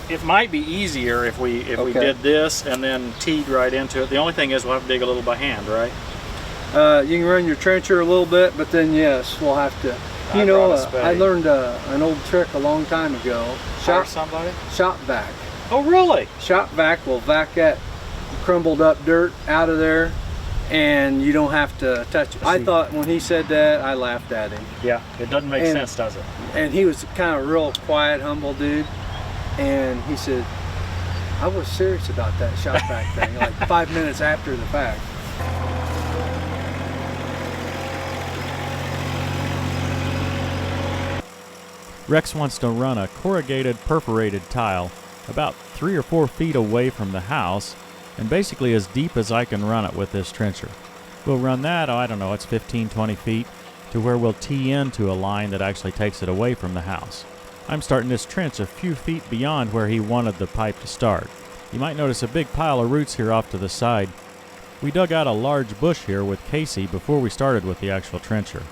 It might be easier if we did this and then teed right into it. The only thing is we'll have to dig a little by hand, right? You can run your trencher a little bit, but then yes, we'll have to. You know, I learned an old trick a long time ago. Shop vac. Oh, really? Shop vac will vac that crumbled up dirt out of there, and you don't have to touch it. I thought when he said that, I laughed at him. Yeah, it doesn't make sense, does it? And he was kind of real quiet, humble dude, and he said, I was serious about that shop vac thing, like 5 minutes after the fact. Rex wants to run a corrugated perforated tile about 3 or 4 feet away from the house, and basically as deep as I can run it with this trencher. We'll run that, I don't know, it's 15, 20 feet, to where we'll tee into a line that actually takes it away from the house. I'm starting this trench a few feet beyond where he wanted the pipe to start. You might notice a big pile of roots here off to the side. We dug out a large bush here with Casey before we started with the actual trencher.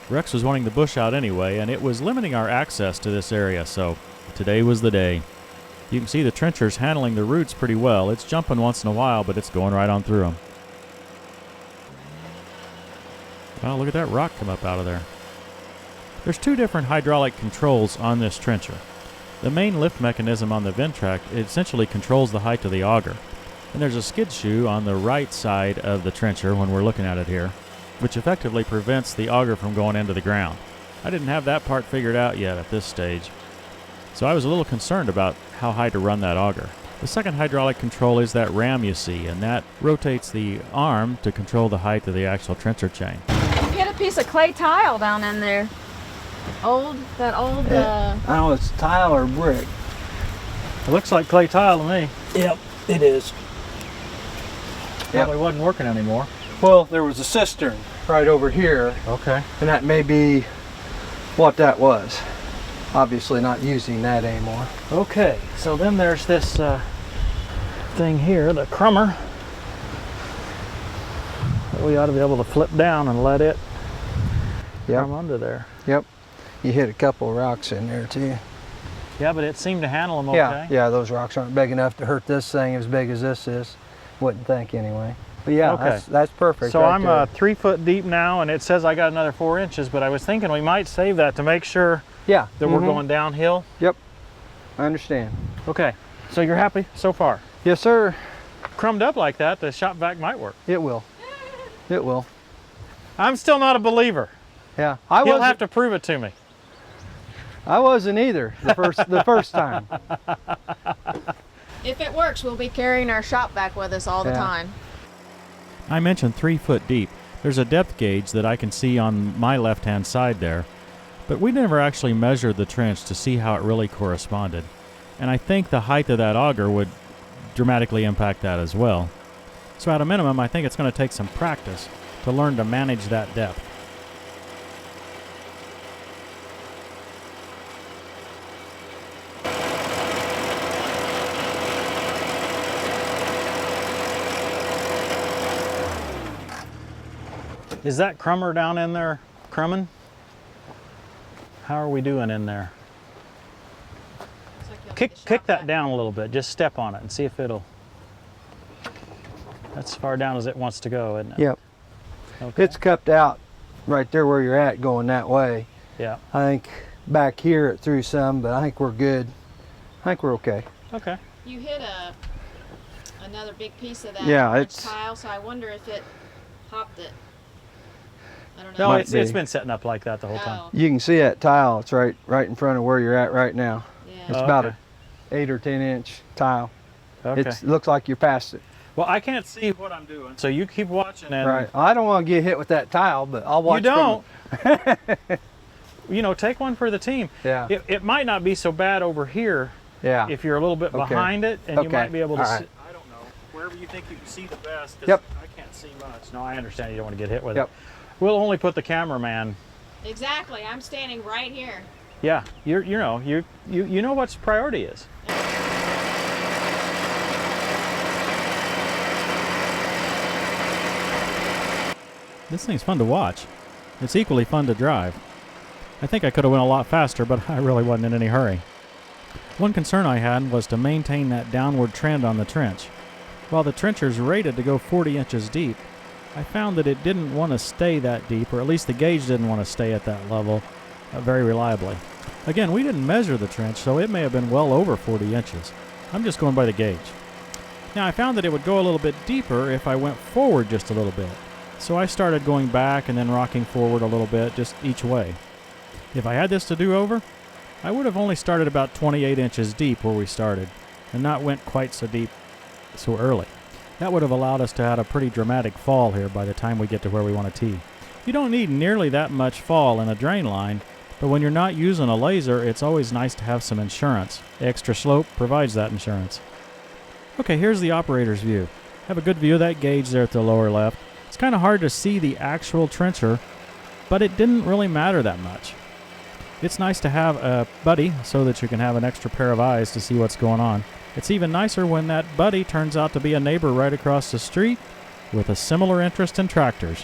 Rex was wanting the bush out anyway, and it was limiting our access to this area, so today was the day. You can see the trencher's handling the roots pretty well. It's jumping once in a while, but it's going right on through them. Oh, look at that rock come up out of there. There's 2 different hydraulic controls on this trencher. The main lift mechanism on the Ventrac essentially controls the height of the auger. And there's a skid shoe on the right side of the trencher when we're looking at it here, which effectively prevents the auger from going into the ground. I didn't have that part figured out yet at this stage, so I was a little concerned about how high to run that auger. The second hydraulic control is that ram you see, and that rotates the arm to control the height of the actual trencher chain. Get a piece of clay tile down in there. That old. I don't know, it's tile or brick. It looks like clay tile to me. Yep, it is. Probably wasn't working anymore. Well, there was a cistern right over here. Okay. And that may be what that was. Obviously not using that anymore. Okay, so then there's this thing here, the crumber, that we ought to be able to flip down and let it come under there. Yep. You hit a couple of rocks in there too. Yeah, but it seemed to handle them okay. Yeah, those rocks aren't big enough to hurt this thing as big as this is. Wouldn't think anyway. But yeah, okay. That's perfect. So right I'm there. 3 foot deep now, and it says I got another 4 inches, but I was thinking we might save that to make sure that we're going downhill. Yep, I understand. Okay, so you're happy so far? Yes, sir. Crumbed up like that, the shop vac might work. It will. It will. I'm still not a believer. Yeah, He'll have to prove it to me. I wasn't either the first time. If it works, we'll be carrying our shop vac with us all the time. I mentioned 3 foot deep. There's a depth gauge that I can see on my left-hand side there, but we never actually measured the trench to see how it really corresponded. And I think the height of that auger would dramatically impact that as well. So at a minimum, I think it's going to take some practice to learn to manage that depth. Is that crumber down in there crumbing? How are we doing in there? Kick that down a little bit. Just step on it and see if it'll. That's as far down as it wants to go, isn't it? Yep. Okay. It's cupped out right there where you're at going that way. Yeah. I think back here it threw some, but I think we're good. I think we're okay. Okay. You hit another big piece of that tile, so I wonder if it popped it. I don't know. No, it's been setting up like that the whole time. You can see that tile. It's right in front of where you're at right now. Yeah. It's about an 8 or 10 inch tile. Okay. It looks like you're past it. Well, I can't see what I'm doing, so you keep watching. And right. I don't want to get hit with that tile, but I'll watch. You don't. You know, take one for the team. Yeah. It might not be so bad over here. Yeah. If you're a little bit behind it, and you might be able to see. I don't know. Wherever you think you can see the best. Yep. I can't see much. No, I understand you don't want to get hit with it. We'll only put the cameraman. Exactly. I'm standing right here. Yeah. You know what's priority is. This thing's fun to watch. It's equally fun to drive. I think I could have went a lot faster, but I really wasn't in any hurry. One concern I had was to maintain that downward trend on the trench. While the trencher's rated to go 40 inches deep, I found that it didn't want to stay that deep, or at least the gauge didn't want to stay at that level very reliably. Again, we didn't measure the trench, so it may have been well over 40 inches. I'm just going by the gauge. Now, I found that it would go a little bit deeper if I went forward just a little bit. So I started going back and then rocking forward a little bit, just each way. If I had this to do over, I would have only started about 28 inches deep where we started, and not went quite so deep so early. That would have allowed us to have a pretty dramatic fall here by the time we get to where we want to tee. You don't need nearly that much fall in a drain line, but when you're not using a laser, it's always nice to have some insurance. Extra slope provides that insurance. Okay, here's the operator's view. Have a good view of that gauge there at the lower left. It's kind of hard to see the actual trencher, but it didn't really matter that much. It's nice to have a buddy so that you can have an extra pair of eyes to see what's going on. It's even nicer when that buddy turns out to be a neighbor right across the street with a similar interest in tractors.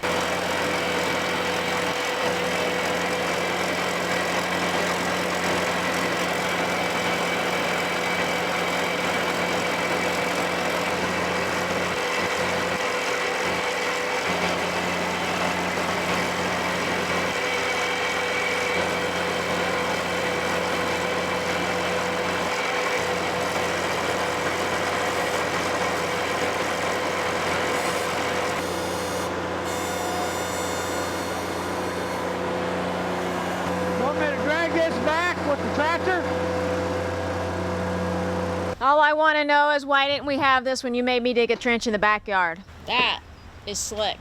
All I want to know is why didn't we have this when you made me dig a trench in the backyard? That is slick.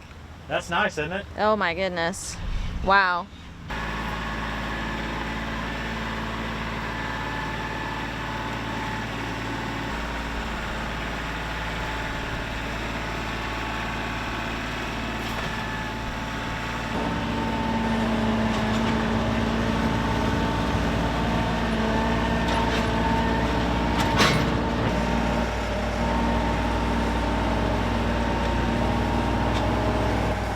That's nice, isn't it? Oh my goodness. Wow.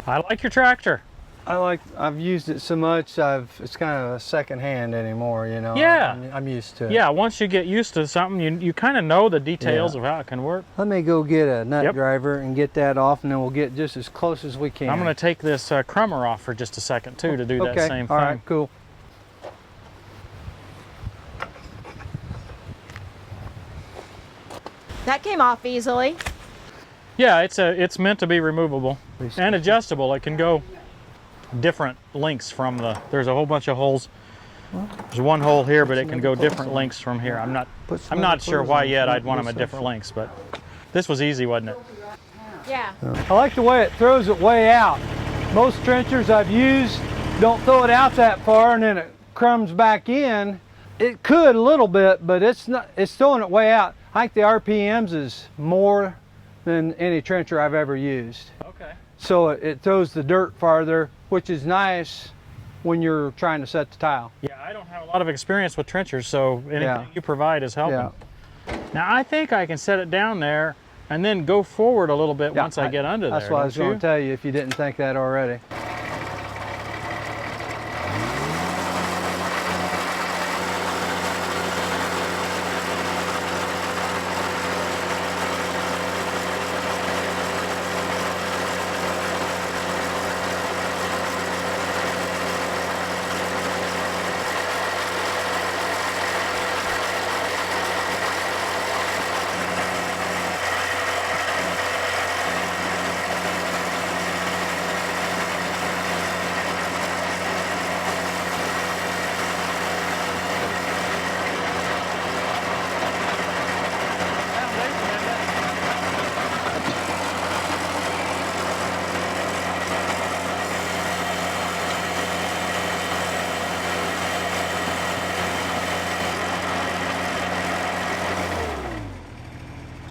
I like your tractor. I've used it so much, it's kind of a second hand anymore, you know. Yeah. I'm used to it. Yeah, once you get used to something, you kind of know the details of how it can work. Let me go get a nut driver and get that off, and then we'll get just as close as we can. I'm going to take this crumber off for just a second, too, to do that same thing. All right, cool. That came off easily. Yeah, it's meant to be removable and adjustable. It can go different lengths from there's a whole bunch of holes. There's one hole here, but it can go different lengths from here. I'm not sure why yet I'd want them at different lengths, but this was easy, wasn't it? Yeah. I like the way it throws it way out. Most trenchers I've used don't throw it out that far and then it crumbs back in. It could a little bit, but it's throwing it way out. I think the RPMs is more than any trencher I've ever used. Okay. So it throws the dirt farther, which is nice when you're trying to set the tile. Yeah, I don't have a lot of experience with trenchers, so anything you provide is helping. Yeah. Now I think I can set it down there and then go forward a little bit once I get under there. That's what I was going to tell you if you didn't think that already.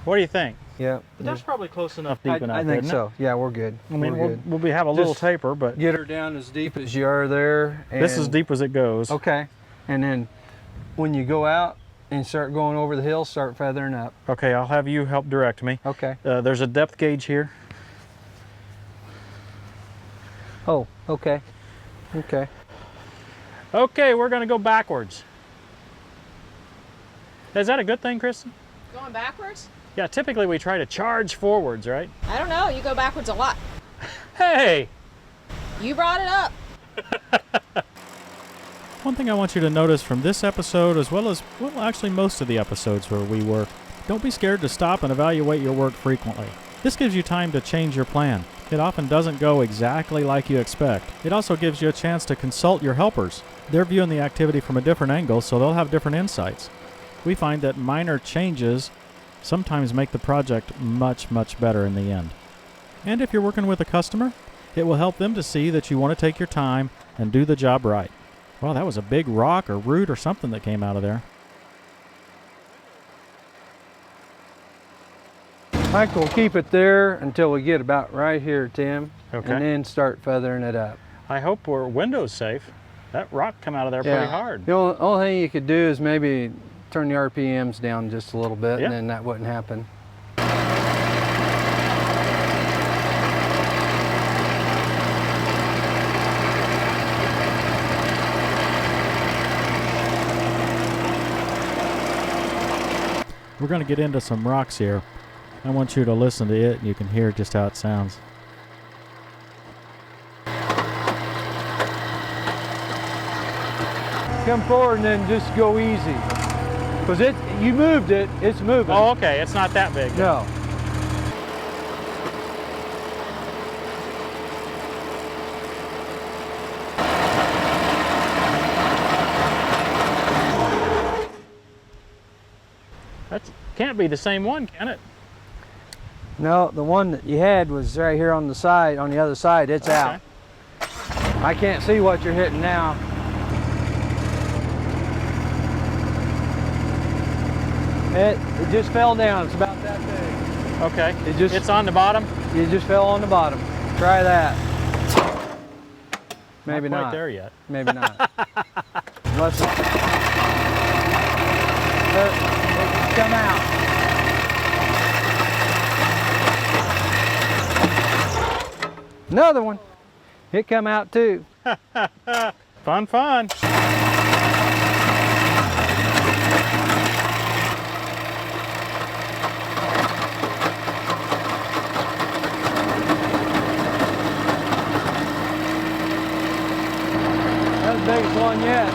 What do you think? Yeah. But that's probably close enough deep enough, I think so. Yeah, we're good. I mean, we'll have a little taper, but get her down as deep as you are there. And this is as deep as it goes. Okay. And then when you go out and start going over the hill, start feathering up. Okay, I'll have you help direct me. Okay. There's a depth gauge here. Oh, okay. Okay. Okay, we're going to go backwards. Is that a good thing, Kristen? Going backwards? Yeah, typically we try to charge forwards, right? I don't know. You go backwards a lot. Hey! You brought it up. One thing I want you to notice from this episode, as well as, well, actually most of the episodes where we work, don't be scared to stop and evaluate your work frequently. This gives you time to change your plan. It often doesn't go exactly like you expect. It also gives you a chance to consult your helpers. They're viewing the activity from a different angle, so they'll have different insights. We find that minor changes sometimes make the project much, much better in the end. And if you're working with a customer, it will help them to see that you want to take your time and do the job right. Well, that was a big rock or root or something that came out of there. I think we'll keep it there until we get about right here, Tim. Okay. And then start feathering it up. I hope we're windows safe. That rock come out of there pretty hard. The only thing you could do is maybe turn the RPMs down just a little bit, Yeah. and then that wouldn't happen. We're going to get into some rocks here. I want you to listen to it and you can hear just how it sounds. Come forward and then just go easy. Because you moved it, it's moving. Oh, okay. It's not that big. No. That can't be the same one, can it? No, the one that you had was right here on the side, on the other side, it's Okay. out. I can't see what you're hitting now. It just fell down, it's about that big. Okay. It's on the bottom? You just fell on the bottom. Try that. Maybe Not not. quite there yet. Maybe not. Unless it come out. Another one. It come out too. Fun, fun. That's the biggest one yet.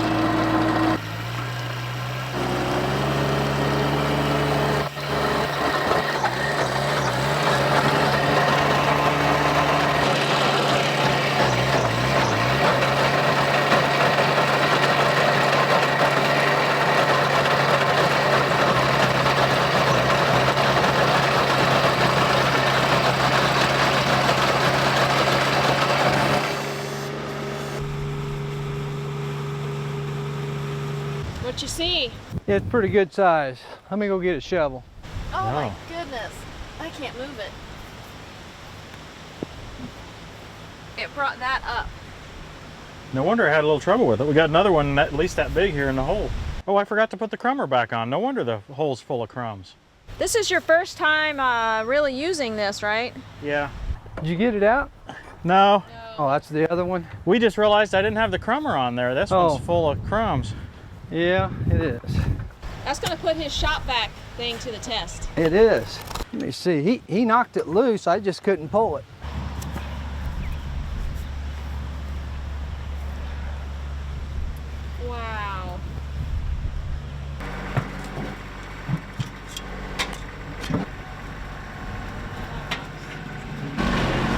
What you see? It's pretty good size. Let me go get a shovel. Oh my Wow. goodness. I can't move it. It brought that up. No wonder I had a little trouble with it. We got another one at least that big here in the hole. Oh, I forgot to put the crumber back on. No wonder the hole's full of crumbs. This is your first time really using this, right? Yeah. Did you get it out? No. Oh, that's the other one? We just realized I didn't have the crumber on there. This Oh. one's full of crumbs. Yeah, it is. That's going to put his shop vac thing to the test. It is. Let me see. He knocked it loose. I just couldn't pull it. Wow.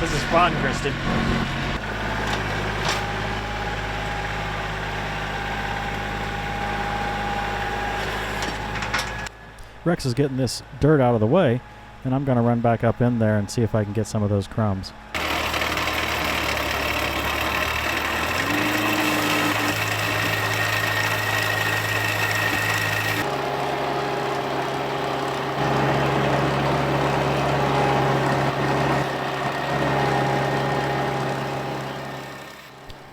This is fun, Kristen. Rex is getting this dirt out of the way, and I'm going to run back up in there and see if I can get some of those crumbs.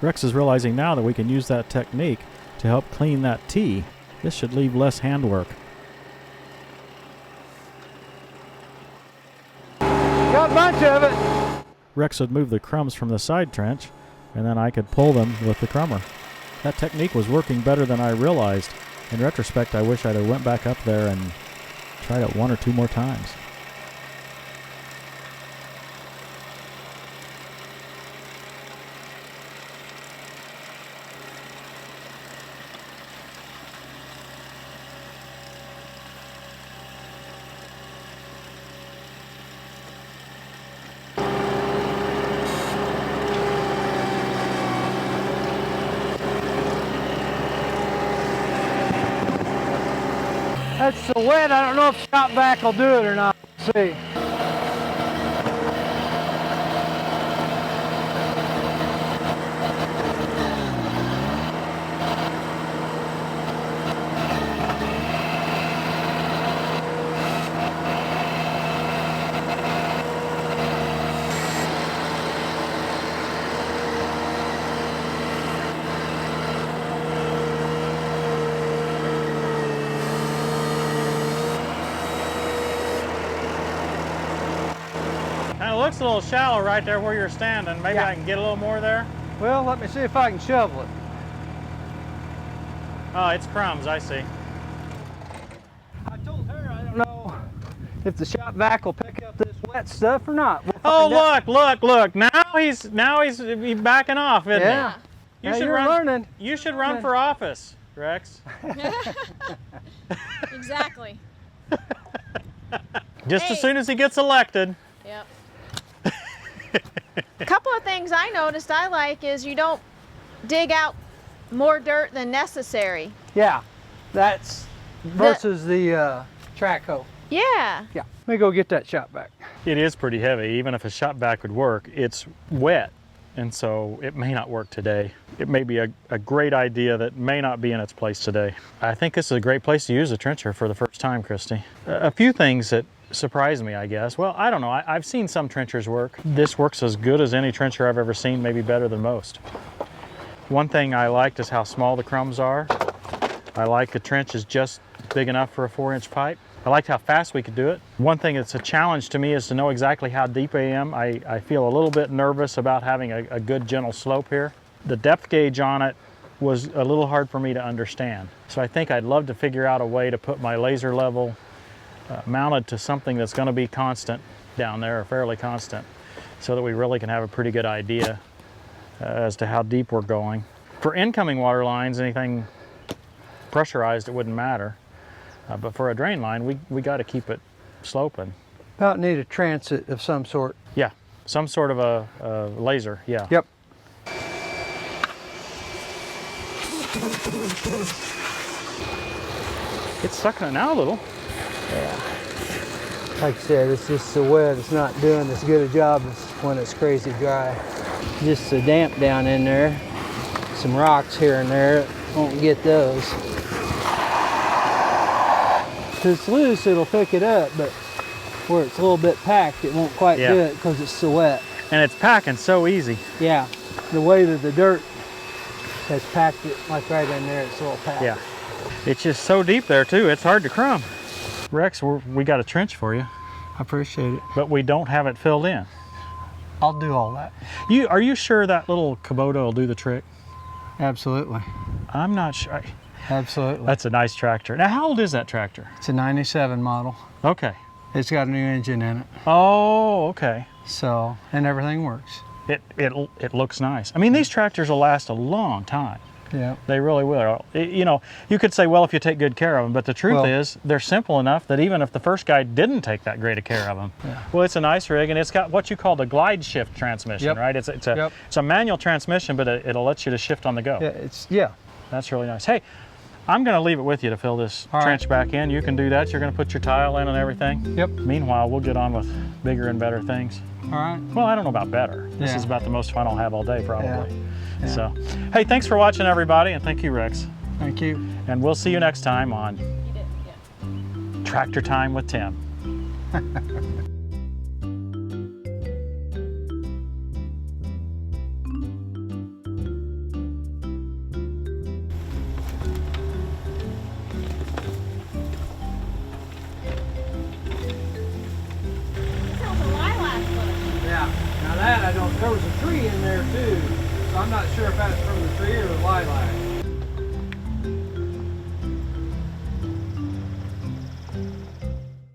Rex is realizing now that we can use that technique to help clean that tee. This should leave less handwork. Got a bunch of it. Rex would move the crumbs from the side trench, and then I could pull them with the crumber. That technique was working better than I realized. In retrospect, I wish I'd have went back up there and tried it 1 or 2 more times. That's so wet, I don't know if shop vac will do it or not. Let's see. Looks a little shallow right there where you're standing. Maybe Yeah. I can get a little more there. Well, let me see if I can shovel it. Oh, it's crumbs, I see. I told her I don't know if the shop vac will pick up this wet stuff or not. We'll Oh, find out. look. Now he's backing off, isn't Yeah. he? Now you're learning. You should run for office, Rex. Exactly. Just Hey. as soon as he gets elected. Yep. A couple of things I noticed I like is you don't dig out more dirt than necessary. Yeah, that's versus the track hoe. Yeah. Yeah, let me go get that shop vac. It is pretty heavy. Even if a shop vac would work, it's wet, and so it may not work today. It may be a great idea that may not be in its place today. I think this is a great place to use a trencher for the first time, Christy. A few things that surprised me, I guess. Well, I don't know. I've seen some trenchers work. This works as good as any trencher I've ever seen, maybe better than most. One thing I liked is how small the crumbs are. I like the trench is just big enough for a 4-inch pipe. I liked how fast we could do it. One thing that's a challenge to me is to know exactly how deep I am. I feel a little bit nervous about having a good gentle slope here. The depth gauge on it was a little hard for me to understand. So I think I'd love to figure out a way to put my laser level mounted to something that's going to be constant down there, or fairly constant, so that we really can have a pretty good idea as to how deep we're going. For incoming water lines, anything pressurized, it wouldn't matter. But for a drain line, we got to keep it sloping. About need a transit of some sort. Yeah, some sort of a laser, yeah. Yep. It's sucking it now a little. Yeah. Like I said, it's just so wet, it's not doing as good a job as when it's crazy dry. Just so damp down in there. Some rocks here and there, won't get those. If it's loose, it'll pick it up, but where it's a little bit packed, it won't quite do it because it's so wet. And it's packing so easy. Yeah, the weight of the dirt has packed it like right in there, it's a little packed. Yeah, it's just so deep there too, it's hard to crumb. Rex, we got a trench for you. I appreciate it. But we don't have it filled in. I'll do all that. Are you sure that little Kubota will do the trick? Absolutely. I'm not sure. Absolutely. That's a nice tractor. Now, how old is that tractor? It's a 97 model. Okay. It's got a new engine in it. Oh, okay. So, and everything works. It looks nice. I mean, these tractors will last a long time. Yeah. They really will. You know, you could say, well, if you take good care of them, but the truth is, they're simple enough that even if the first guy didn't take that great a care of them, well, it's a nice rig, and it's got what you call the glide shift transmission, right? It's a manual transmission, but it'll let you to shift on the go. Yeah, That's really nice. Hey, I'm going to leave it with you to fill this trench back in. You can do that. You're going to put your tile in and everything. Yep. Meanwhile, we'll get on with bigger and better things. All right. Well, I don't know about better. This is about the most fun I'll have all day, probably. Yeah. So, hey, thanks for watching, everybody, and thank you, Rex. Thank you. And we'll see you next time on You did, yeah. Tractor Time with Tim. Sounds a lilac bush. Yeah. Now that I don't, there was a tree in there too. So I'm not sure if that's from the tree or the lilac.